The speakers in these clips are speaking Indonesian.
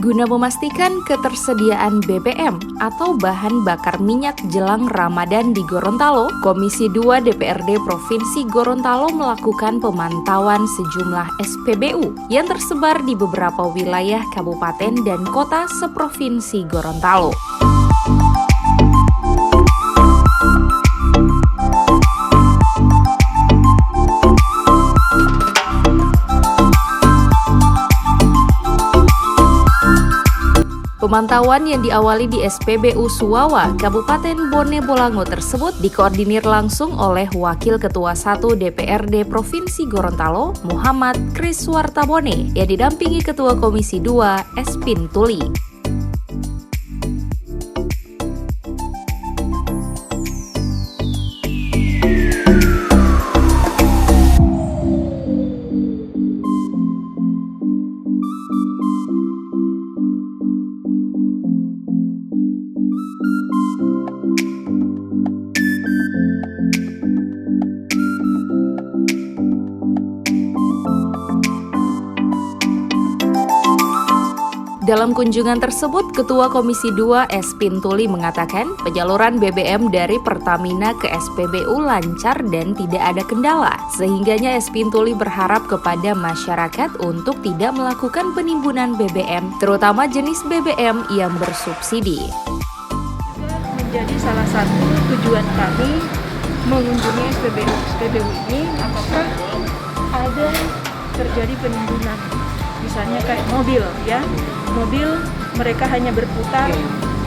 Guna memastikan ketersediaan BBM atau bahan bakar minyak jelang Ramadan di Gorontalo, Komisi 2 DPRD Provinsi Gorontalo melakukan pemantauan sejumlah SPBU yang tersebar di beberapa wilayah kabupaten dan kota seprovinsi Gorontalo. Pemantauan yang diawali di SPBU Suwawa, Kabupaten Bone Bolango tersebut dikoordinir langsung oleh Wakil Ketua 1 DPRD Provinsi Gorontalo, Muhammad Kriswartabone, yang didampingi Ketua Komisi 2, Espin Tuli. Dalam kunjungan tersebut, Ketua Komisi 2 Espin Tuli mengatakan penyaluran BBM dari Pertamina ke SPBU lancar dan tidak ada kendala. Sehingganya Espin Tuli berharap kepada masyarakat untuk tidak melakukan penimbunan BBM, terutama jenis BBM yang bersubsidi. Menjadi salah satu tujuan kami mengunjungi SPBU ini, apakah ada terjadi penimbunan. Misalnya kayak mobil mereka hanya berputar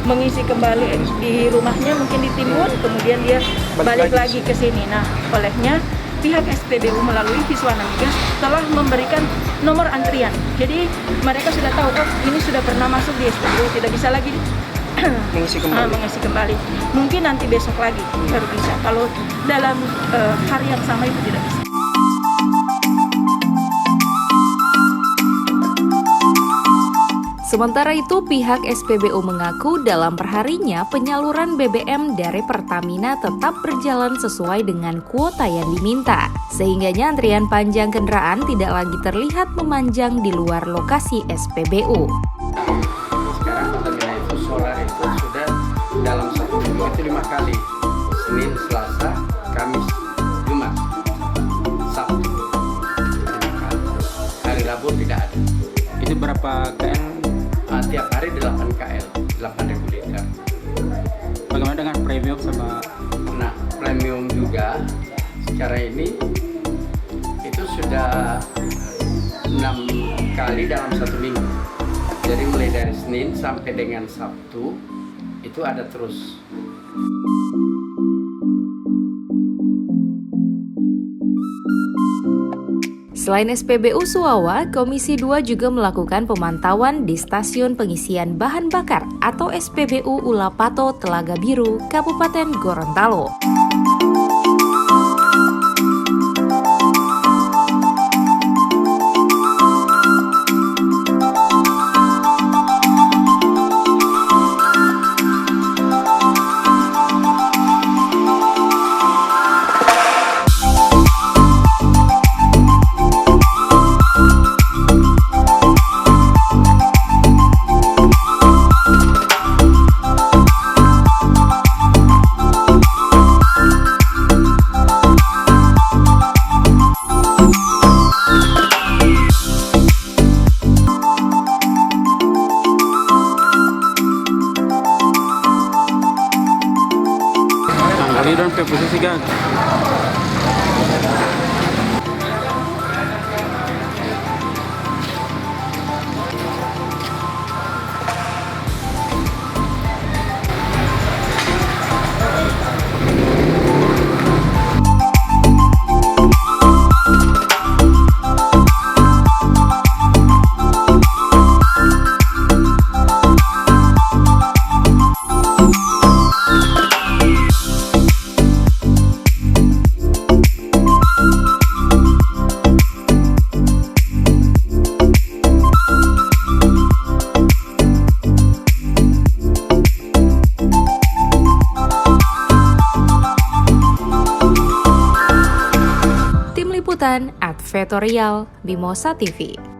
mengisi kembali di rumahnya, mungkin ditimbun, kemudian dia balik lagi ke sini. Nah, olehnya pihak SPBU melalui Viswana Migas telah memberikan nomor antrian. Jadi mereka sudah tahu, oh ini sudah pernah masuk di SPBU, tidak bisa lagi mengisi kembali. Mungkin nanti besok lagi baru bisa. Kalau dalam hari yang sama itu tidak bisa. Sementara itu, pihak SPBU mengaku dalam perharinya penyaluran BBM dari Pertamina tetap berjalan sesuai dengan kuota yang diminta. Sehingganya antrian panjang kendaraan tidak lagi terlihat memanjang di luar lokasi SPBU. Sekarang Pertamina itu solar itu sudah dalam satu minggu itu 5 kali. Senin, Selasa, Kamis, Jumat, Sabtu. Hari Rabu tidak ada. Itu berapa KL? Tiap hari 8 KL, 8.000 liter. Bagaimana dengan premium sama? Nah, premium juga secara ini itu sudah 6 kali dalam satu minggu. Jadi mulai dari Senin sampai dengan Sabtu itu ada terus. Selain SPBU Suwawa, Komisi 2 juga melakukan pemantauan di Stasiun Pengisian Bahan Bakar atau SPBU Ulapato Telaga Biru, Kabupaten Gorontalo. Aliran ke posisi kan? Advertorial Mimosa TV.